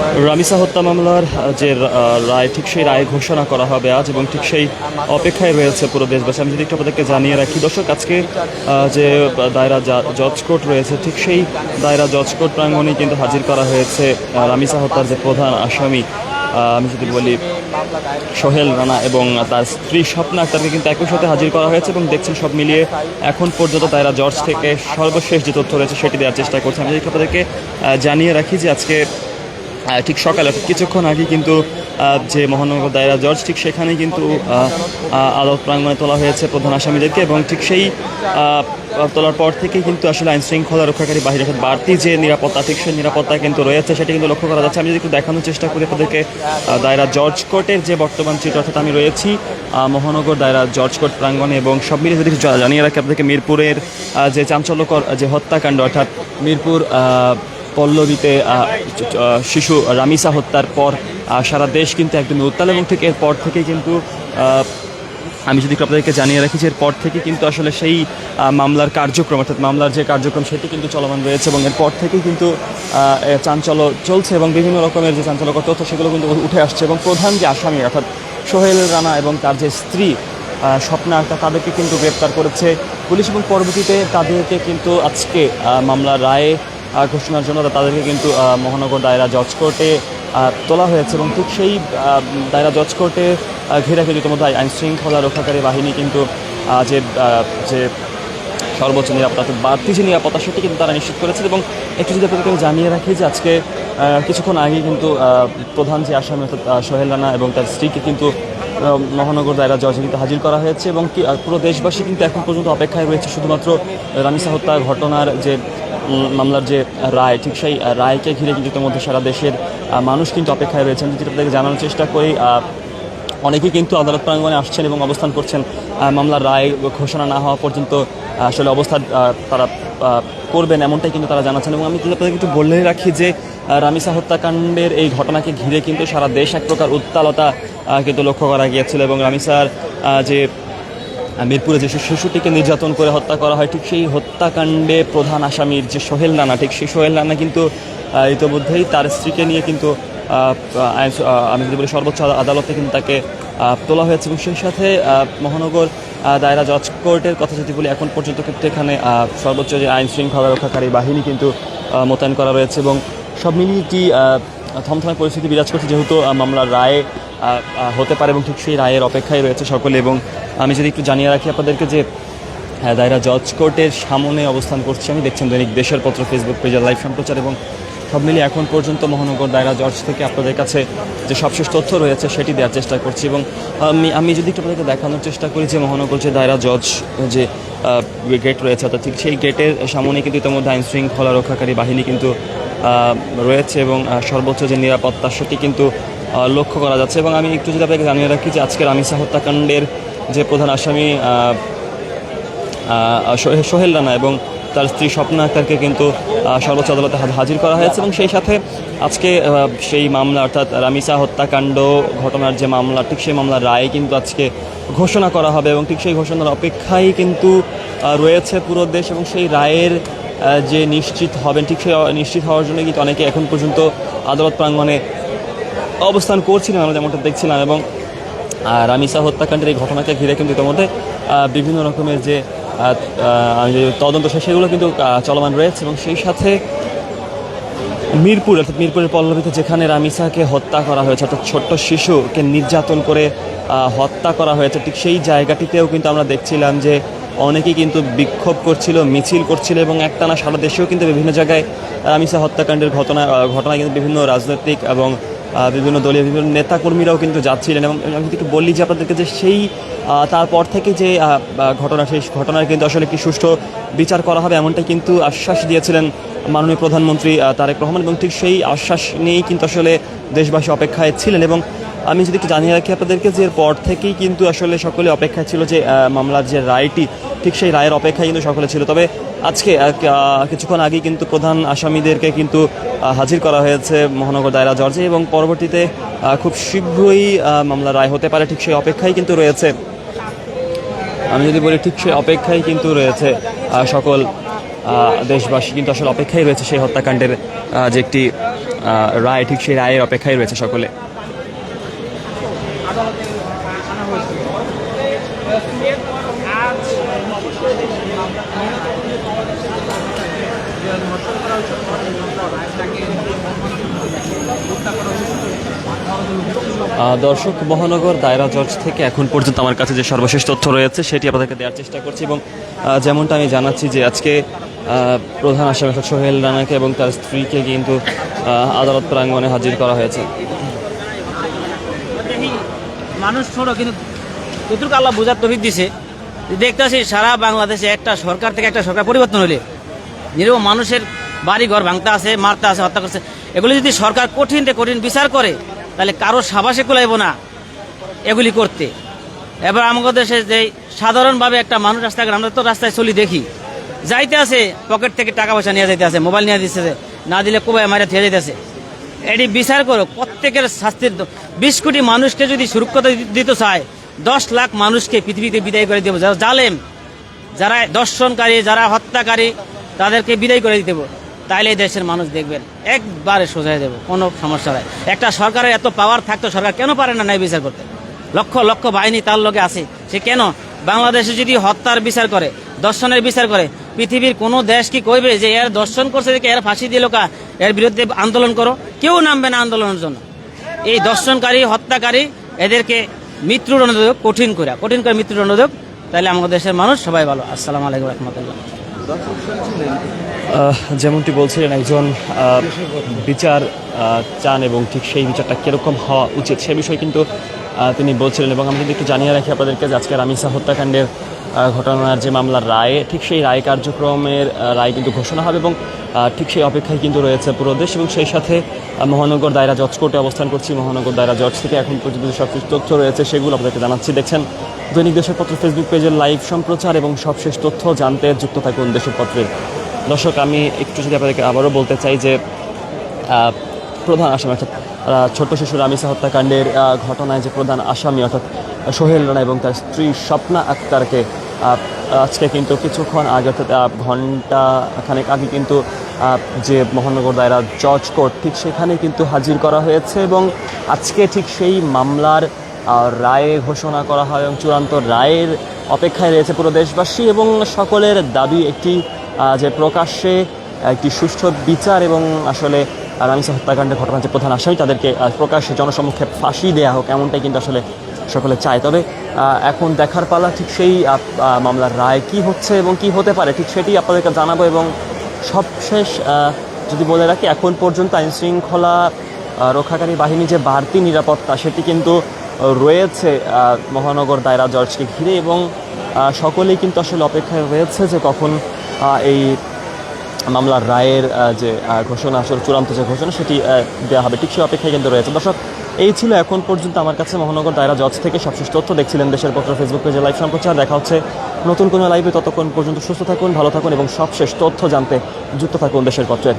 রামিসা হত্যা মামলার যে রায়, ঠিক সেই রায় ঘোষণা করা হবে আজ, এবং ঠিক সেই অপেক্ষায় রয়েছে পুরো দেশবাসী। আমি যদি একটু আপনাদেরকে জানিয়ে রাখি দর্শক, আজকে যে দায়রা জজ কোর্ট রয়েছে, ঠিক সেই দায়রা জজ কোর্ট প্রাঙ্গণে কিন্তু হাজির করা হয়েছে রামিসা হত্যার যে প্রধান আসামি, আমি যদি বলি সোহেল রানা এবং তার স্ত্রী স্বপ্না আক্তারকে কিন্তু একই সাথে হাজির করা হয়েছে। এবং দেখছেন সব মিলিয়ে এখন পর্যন্ত দায়রা জজ থেকে সর্বশেষ যে তথ্য রয়েছে সেটি দেওয়ার চেষ্টা করছে। আমি যদি আপনাদেরকে জানিয়ে রাখি যে আজকে ঠিক সকালে কিছুক্ষণ আগে কিন্তু যে মহানগর দায়রা জজ, ঠিক সেখানে কিন্তু আদালত প্রাঙ্গণে তোলা হয়েছে প্রধান আসামিদেরকে, এবং ঠিক সেই তোলার পর থেকেই কিন্তু আসলে আইন শৃঙ্খলা রক্ষাকারী বাহিনীর বাড়তি যে নিরাপত্তা, ঠিক সেই নিরাপত্তা কিন্তু রয়েছে, সেটা কিন্তু লক্ষ্য করা যাচ্ছে। আমি যদি একটু দেখানোর চেষ্টা করি আপনাদেরকে দায়রা জজ কোর্টের যে বর্তমান চিত্র, অর্থাৎ আমি রয়েছি মহানগর দায়রা জজ কোর্ট প্রাঙ্গণে, এবং সব মিলিয়ে যদি জানিয়ে রাখি আপনাদেরকে মিরপুরের যে চাঞ্চল্যকর যে হত্যাকাণ্ড, অর্থাৎ মিরপুর পল্লবীতে শিশু রামিসা হত্যার পর সারা দেশ কিন্তু একদমই উত্তাল, এবং ঠিক এরপর থেকে কিন্তু আমি যদি আপনাদেরকে জানিয়ে রাখি যে এরপর থেকে কিন্তু আসলে সেই মামলার কার্যক্রম, অর্থাৎ মামলার যে কার্যক্রম সেটি কিন্তু চলমান রয়েছে, এবং এরপর থেকেই কিন্তু চাঞ্চল্য চলছে, এবং বিভিন্ন রকমের যে চাঞ্চল্যকর তথ্য সেগুলো কিন্তু উঠে আসছে। এবং প্রধান যে আসামি অর্থাৎ সোহেল রানা এবং তার যে স্ত্রী স্বপ্না আক্তার, তাদেরকে কিন্তু গ্রেপ্তার করেছে পুলিশ, এবং পরবর্তীতে তাদেরকে কিন্তু আজকে মামলার রায়ে ঘোষণার জন্য তাদেরকে কিন্তু মহানগর দায়রা জজ কোর্টে তোলা হয়েছে। এবং ঠিক সেই দায়রা জজ কোর্টে ঘিরে কিন্তু ইতিমধ্যে আইন শৃঙ্খলা রক্ষাকারী বাহিনী কিন্তু যে সর্বোচ্চ নিরাপত্তা, বাড়তি যে নিরাপত্তা সেটি কিন্তু তারা নিশ্চিত করেছে। এবং একটু যদি আপনাদেরকে জানিয়ে রাখি যে আজকে কিছুক্ষণ আগে কিন্তু প্রধান যে আসামি অর্থাৎ সোহেল রানা এবং তার স্ত্রীকে কিন্তু মহানগর দায়রা জজে কিন্তু হাজির করা হয়েছে, এবং পুরো দেশবাসী কিন্তু এখন পর্যন্ত অপেক্ষায় রয়েছে শুধুমাত্র রামিসা হত্যা ঘটনার যে মামলার যে রায়, ঠিক সেই রায়কে ঘিরে কিন্তু ইতিমধ্যে সারা দেশের মানুষ কিন্তু অপেক্ষায় রয়েছেন। যদি আপনাদেরকে জানানোর চেষ্টা করি, অনেকেই কিন্তু আদালত প্রাঙ্গণে আসছেন এবং অবস্থান করছেন মামলার রায় ঘোষণা না হওয়া পর্যন্ত আসলে অবস্থান তারা করবেন, এমনটাই কিন্তু তারা জানাচ্ছেন। এবং আমি কিন্তু আপনাদেরকে একটু বলেই রাখি যে রামিসা হত্যাকাণ্ডের এই ঘটনাকে ঘিরে কিন্তু সারা দেশ এক প্রকার উত্তালতা কিন্তু লক্ষ্য করা গিয়েছিল, এবং রামিসার যে মিরপুরে যে শিশুটিকে নির্যাতন করে হত্যা করা হয়, ঠিক সেই হত্যাকাণ্ডে প্রধান আসামির যে সোহেল রানা, ঠিক সেই সোহেল রানা কিন্তু ইতিমধ্যেই তার স্ত্রীকে নিয়ে কিন্তু আমি যদি বলি সর্বোচ্চ আদালতে কিন্তু তাকে তোলা হয়েছে। এবং সেই সাথে মহানগর দায়রা জজ কোর্টের কথা যদি বলি, এখন পর্যন্ত কিন্তু এখানে সর্বোচ্চ যে আইন শৃঙ্খলা রক্ষাকারী বাহিনী কিন্তু মোতায়েন করা রয়েছে, এবং সব মিলিয়ে একটি থমথমে পরিস্থিতি বিরাজ করছে, যেহেতু মামলার রায় হতে পারে, এবং ঠিক সেই রায়ের অপেক্ষায় রয়েছে সকলে। এবং আমি যদি একটু জানিয়ে রাখি আপনাদেরকে যে দায়রা জজ কোর্টের সামনে অবস্থান করছি আমি, দেখছেন দৈনিক দেশের পত্র ফেসবুক পেজের লাইভ সম্প্রচার, এবং সব মিলিয়ে এখন পর্যন্ত মহানগর দায়রা জজ থেকে আপনাদের কাছে যে সবশেষ তথ্য রয়েছে সেটি দেওয়ার চেষ্টা করছি। এবং আমি যদি একটু আপনাদেরকে দেখানোর চেষ্টা করি যে মহানগর যে দায়রা জজ যে গেট রয়েছে, অর্থাৎ ঠিক সেই গেটের সামনে কিন্তু ইতিমধ্যে আইন শৃঙ্খলা রক্ষাকারী বাহিনী কিন্তু রয়েছে, এবং সর্বোচ্চ যে নিরাপত্তা সেটি কিন্তু লক্ষ্য করা যাচ্ছে। এবং আমি একটু যদি আপনাকে জানিয়ে রাখি যে আজকে রামিসা হত্যাকাণ্ডের যে প্রধান আসামি সোহেল রানা এবং তার স্ত্রী স্বপ্না আক্তারকে কিন্তু সর্বোচ্চ আদালতে হাজির করা হয়েছে, এবং সেই সাথে আজকে সেই মামলা অর্থাৎ রামিসা হত্যাকাণ্ড ঘটনার যে মামলা, ঠিক সেই মামলার রায় কিন্তু আজকে ঘোষণা করা হবে, এবং ঠিক সেই ঘোষণার অপেক্ষায় কিন্তু রয়েছে পুরো দেশ। এবং সেই রায়ের যে নিশ্চিত হবেন, ঠিক সেই নিশ্চিত হওয়ার জন্য কিন্তু অনেকে এখন পর্যন্ত আদালত প্রাঙ্গণে অবস্থান করছিলেন, আমরা যেমনটা দেখছিলাম। এবং রামিসা হত্যাকাণ্ডের এই ঘটনাকে ঘিরে কিন্তু ইতিমধ্যে বিভিন্ন রকমের যে তদন্ত সেগুলো কিন্তু চলমান রয়েছে, এবং সেই সাথে মিরপুর অর্থাৎ মিরপুরের পল্লবীতে যেখানে রামিসাকে হত্যা করা হয়েছে, অর্থাৎ ছোট্ট শিশুকে নির্যাতন করে হত্যা করা হয়েছে, ঠিক সেই জায়গাটিতেও কিন্তু আমরা দেখছিলাম যে অনেকেই বিক্ষোভ করছিল, মিছিল করছিল, এবং একটানা সারা দেশেও কিন্তু বিভিন্ন জায়গায় রামিসা হত্যাকাণ্ডের ঘটনায় কিন্তু বিভিন্ন রাজনৈতিক এবং বিভিন্ন দলীয় বিভিন্ন নেতাকর্মীরাও কিন্তু যাচ্ছিলেন। এবং আমি একটু বললি যে আপনাদেরকে যে সেই তারপর থেকে যে সেই ঘটনার কিন্তু আসলে কি সুষ্ঠু বিচার করা হবে, এমনটাই কিন্তু আশ্বাস দিয়েছিলেন মাননীয় প্রধানমন্ত্রী তারেক রহমান, এবং ঠিক সেই আশ্বাস নিয়েই কিন্তু আসলে দেশবাসী অপেক্ষায় ছিলেন। এবং আমি যদি একটু জানিয়ে রাখি আপনাদেরকে যে এরপর থেকেই কিন্তু আসলে সকলে অপেক্ষায় ছিল যে মামলার যে রায়টি, ঠিক সেই রায়ের অপেক্ষায় কিন্তু সকলে ছিল। তবে আজকে কিছুক্ষণ আগেই কিন্তু প্রধান আসামিদেরকে কিন্তু হাজির করা হয়েছে মহানগর দায়রা জজে, এবং পরবর্তীতে খুব শীঘ্রই মামলার রায় হতে পারে, ঠিক সেই অপেক্ষায় কিন্তু রয়েছে। আমি যদি বলি ঠিক সেই অপেক্ষায় কিন্তু রয়েছে সকল দেশবাসী, কিন্তু আসলে অপেক্ষায় রয়েছে সেই হত্যাকাণ্ডের যে একটি রায়, ঠিক সেই রায়ের অপেক্ষায় রয়েছে সকলে। দর্শক, মহানগর দায়রা জজ থেকে এখন পর্যন্ত আমার কাছে যে সর্বশেষ তথ্য রয়েছে সেটি আপনাদেরকে দেওয়ার চেষ্টা করছি, এবং যেমনটা আমি জানাচ্ছি যে আজকে প্রধান আসামি সোহেল রানাকে এবং তার স্ত্রীকে কিন্তু আদালত প্রাঙ্গণে হাজির করা হয়েছে। মানুষ ছোট, কিন্তু যতটুকু আল্লাহ বোঝার তৌফিক দিছে, দেখতেছি সারা বাংলাদেশে একটা সরকার থেকে একটা সরকার পরিবর্তন হলে নিরীহ মানুষের বাড়ি ঘর ভাঙতে আছে, মারতে আছে, হত্যা করছে, এগুলি যদি সরকার কঠিন থেকে কঠিন বিচার করে তাহলে কারো সাবাসে কুলাইব না এগুলি করতে। এবার আমাদের দেশে যে সাধারণভাবে একটা মানুষ রাস্তায়, আমরা তো রাস্তায় চলি দেখি, যাইতে আছে পকেট থেকে টাকা পয়সা নিয়ে যাইতে আছে, মোবাইল নিয়ে দিচ্ছে, না দিলে কোবাই মারে থিয়ে যাইতেছে। এটি বিচার করো, প্রত্যেকের শাস্তির 20 কোটি মানুষকে যদি সুরক্ষা দিতে চায়, 10 লাখ মানুষকে পৃথিবীতে বিদায় করে দেবো। যারা জালেম, যারা দর্শনকারী, যারা হত্যাকারী, তাদেরকে বিদায় করে দিতে হবে। তাইলে দেশের মানুষ দেখবেন একবারে সোজা হয়ে যাবে, কোনো সমস্যা নাই। একটা সরকারের এত পাওয়ার থাকতো, সরকার কেন পারে না ন্যায় বিচার করতে? লক্ষ লক্ষ বাহিনী তার লগে আছে, সে কেন বাংলাদেশে যদি হত্যার বিচার করে, দর্শনের বিচার করে, পৃথিবীর কোনো দেশ কি কইবে যে এর দর্শন করছে দেখে এর ফাঁসি দিল কা, এর বিরুদ্ধে আন্দোলন করো? কেউ নামবে না আন্দোলনের জন্য। এই দর্শনকারী, হত্যাকারী, এদেরকে মৃত্যুদণ্ড দেব, কঠিন করে মৃত্যুদণ্ড দেব, তাহলে আমাদের দেশের মানুষ সবাই ভালো। আসসালামু আলাইকুম রহমতুল্লাহ। যেমনটি বলছিলেন, একজন বিচার চান এবং ঠিক সেই বিচারটা কীরকম হওয়া উচিত সে বিষয়ে কিন্তু তিনি বলছিলেন। এবং আমি যদি একটু জানিয়ে রাখি আপনাদেরকে যে আজকে রামিসা হত্যাকাণ্ডের ঘটনার যে মামলার রায়, ঠিক সেই রায় কার্যক্রমের রায় কিন্তু ঘোষণা হবে, এবং ঠিক সেই অপেক্ষায় কিন্তু রয়েছে পুরো দেশ। এবং সেই সাথে মহানগর দায়রা জজ কোর্টে অবস্থান করছি। মহানগর দায়রা জজ থেকে এখন পর্যন্ত যে সবশেষ তথ্য রয়েছে সেগুলো আপনাদেরকে জানাচ্ছি। দেখছেন দৈনিক দেশের পত্র ফেসবুক পেজের লাইভ সম্প্রচার, এবং সবশেষ তথ্য জানতে যুক্ত থাকুন দেশের পত্রের। দর্শক, আমি একটু যদি আপনাদেরকে আবারও বলতে চাই যে প্রধান আসামি অর্থাৎ ছোট্ট শিশু রামিসা হত্যাকাণ্ডের ঘটনায় যে প্রধান আসামি অর্থাৎ সোহেল রানা এবং তার স্ত্রী স্বপ্না আক্তারকে আজকে কিন্তু কিছুক্ষণ আগে, অর্থাৎ ঘন্টা খানেক আগে কিন্তু যে মহানগর দায়রা জজ কোর্ট, ঠিক সেখানে কিন্তু হাজির করা হয়েছে। এবং আজকে ঠিক সেই মামলার রায়ে ঘোষণা করা হয়, এবং চূড়ান্ত রায়ের অপেক্ষায় রয়েছে পুরো দেশবাসী। এবং সকলের দাবি একটি যে প্রকাশ্যে একটি সুষ্ঠু বিচার, এবং আসলে রামিসা হত্যাকাণ্ডের ঘটনার যে প্রধান আসামি তাদেরকে প্রকাশ্যে জনসম্মুখে ফাঁসি দেওয়া হোক, এমনটাই কিন্তু আসলে সকলে চায়। তবে এখন দেখার পালা ঠিক সেই মামলার রায় কি হচ্ছে এবং কি হতে পারে, ঠিক সেটি আপনাদেরকে জানাবো। এবং সবশেষ যদি বলে রাখি, এখন পর্যন্ত আইনশৃঙ্খলা রক্ষাকারী বাহিনী যে বাড়তি নিরাপত্তা সেটি কিন্তু রয়েছে মহানগর দায়রা জজকে ঘিরে, এবং সকলেই কিন্তু আসলে অপেক্ষায় রয়েছে যে কখন এই মামলার রায়ের যে ঘোষণা, আসলে চূড়ান্ত যে ঘোষণা সেটি দেওয়া হবে, ঠিক সেই অপেক্ষায় কিন্তু রয়েছে। দর্শক, এই ছিল এখন পর্যন্ত আমার কাছে মহানগর দায়রা জজ থেকে সবশেষ তথ্য। দেখছিলেন দেশের পত্র ফেসবুক পেজে লাইভ সম্প্রচার। দেখা হচ্ছে নতুন কোনো লাইভে, ততক্ষণ পর্যন্ত সুস্থ থাকুন, ভালো থাকুন, এবং সবশেষ তথ্য জানতে যুক্ত থাকুন দেশের পত্রের।